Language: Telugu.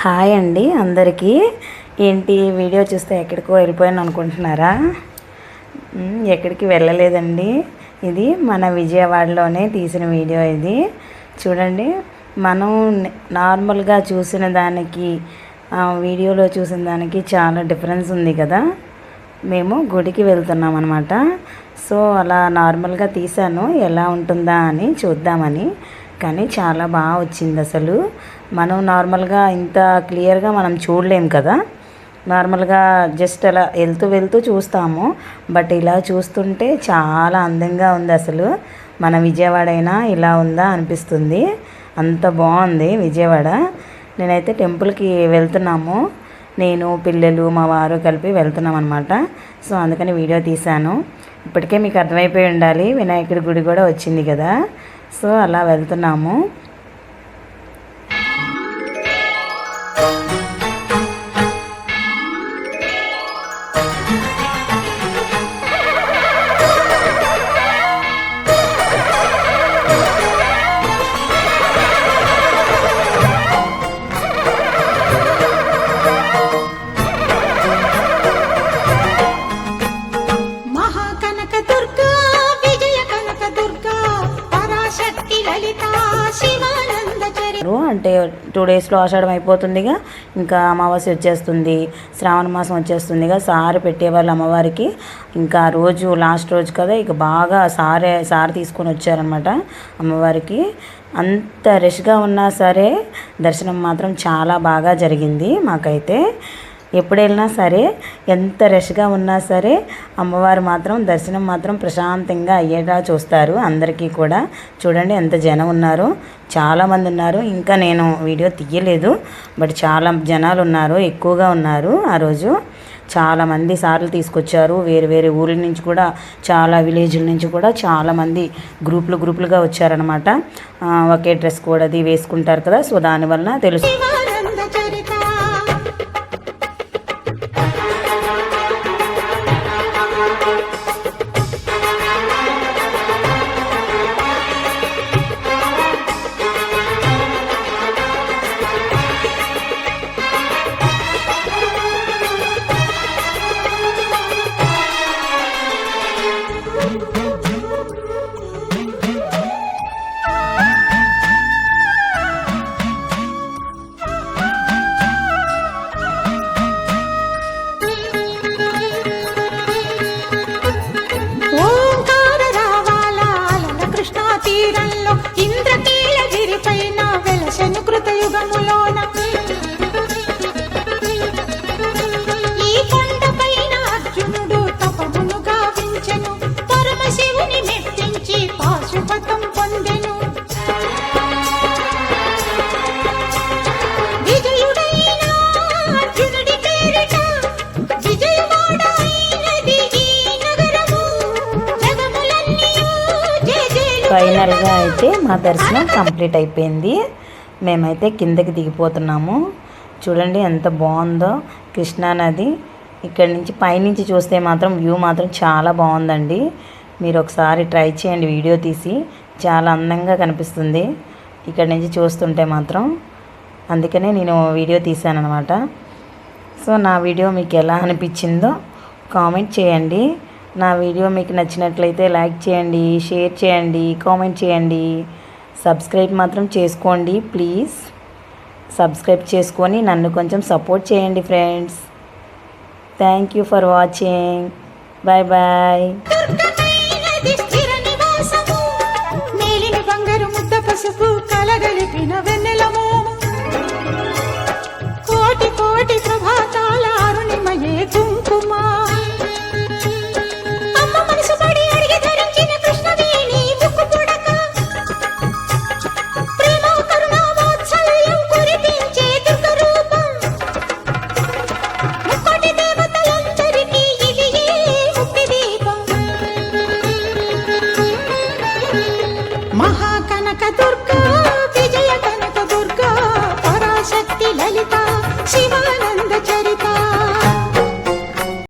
హాయ్ అండి అందరికీ. ఏంటి వీడియో చూస్తే ఎక్కడికో వెళ్ళిపోయాను అనుకుంటున్నారా? ఎక్కడికి వెళ్ళలేదండి. ఇది మన విజయవాడలోనే తీసిన వీడియో. ఇది చూడండి, మనం నార్మల్గా చూసిన దానికి వీడియోలో చూసిన దానికి చాలా డిఫరెన్స్ ఉంది కదా. మేము గుడికి వెళ్తున్నాం అన్నమాట. సో అలా నార్మల్గా తీసాను, ఎలా ఉంటుందా అని చూద్దామని. కానీ చాలా బాగా వచ్చింది. అసలు మనం నార్మల్గా ఇంత క్లియర్గా మనం చూడలేం కదా. నార్మల్గా జస్ట్ అలా వెళ్తూ చూస్తాము, బట్ ఇలా చూస్తుంటే చాలా అందంగా ఉంది. అసలు మన విజయవాడ అయినా ఇలా ఉందా అనిపిస్తుంది. అంత బాగుంది విజయవాడ. నేనైతే టెంపుల్కి వెళ్తున్నాము, నేను పిల్లలు మా వారు కలిపి వెళ్తున్నాం అనమాట. సో అందుకని వీడియో తీశాను. ఇప్పటికే మీకు అర్థమైపోయి ఉండాలి, వినాయకుడి గుడి కూడా వచ్చింది కదా. సో అలా వెళ్తున్నాము. అంటే 2 డేస్లో ఆషాఢం అయిపోతుందిగా, ఇంకా అమావాస్య వచ్చేస్తుంది, శ్రావణ మాసం వచ్చేస్తుందిగా. సారి పెట్టేవాళ్ళు అమ్మవారికి. ఇంకా రోజు లాస్ట్ రోజు కదా, ఇక బాగా సారి తీసుకొని వచ్చారనమాట అమ్మవారికి. అంత రష్గా ఉన్నా సరే దర్శనం మాత్రం చాలా బాగా జరిగింది మాకైతే. ఎప్పుడు వెళ్ళినా సరే, ఎంత రష్గా ఉన్నా సరే అమ్మవారు మాత్రం దర్శనం మాత్రం ప్రశాంతంగా అయ్యేలా చూస్తారు అందరికీ కూడా. చూడండి ఎంత జనం ఉన్నారు, చాలామంది ఉన్నారు. ఇంకా నేను వీడియో తీయలేదు, బట్ చాలా జనాలు ఉన్నారు, ఎక్కువగా ఉన్నారు. ఆ రోజు చాలామంది సార్లు తీసుకొచ్చారు. వేరు ఊర్ల నుంచి కూడా, చాలా విలేజ్ల నుంచి కూడా చాలామంది గ్రూపులుగా వచ్చారనమాట. ఒకే డ్రెస్ కూడా అది వేసుకుంటారు కదా, సో దానివల్ల తెలుసు. ఫైనల్గా అయితే మా దర్శనం కంప్లీట్ అయిపోయింది. మేమైతే కిందకి దిగిపోతున్నాము. చూడండి ఎంత బాగుందో కృష్ణానది. ఇక్కడి నుంచి పైనుంచి చూస్తే మాత్రం వ్యూ మాత్రం చాలా బాగుందండి. మీరు ఒకసారి ట్రై చేయండి వీడియో తీసి, చాలా అందంగా కనిపిస్తుంది ఇక్కడి నుంచి చూస్తుంటే మాత్రం. అందుకనే నేను వీడియో తీశాను అనమాట. సో నా వీడియో మీకు ఎలా అనిపించిందో కామెంట్ చేయండి. నా వీడియో మీకు నచ్చినట్లయితే లైక్ చేయండి, షేర్ చేయండి, కామెంట్ చేయండి. సబ్స్క్రైబ్ మాత్రం చేసుకోండి ప్లీజ్. సబ్స్క్రైబ్ చేసుకొని నన్ను కొంచెం సపోర్ట్ చేయండి friends. Thank you for watching. Bye bye. బంగారు ముద్ద పసుపు కలగలిపిన వెన్నెల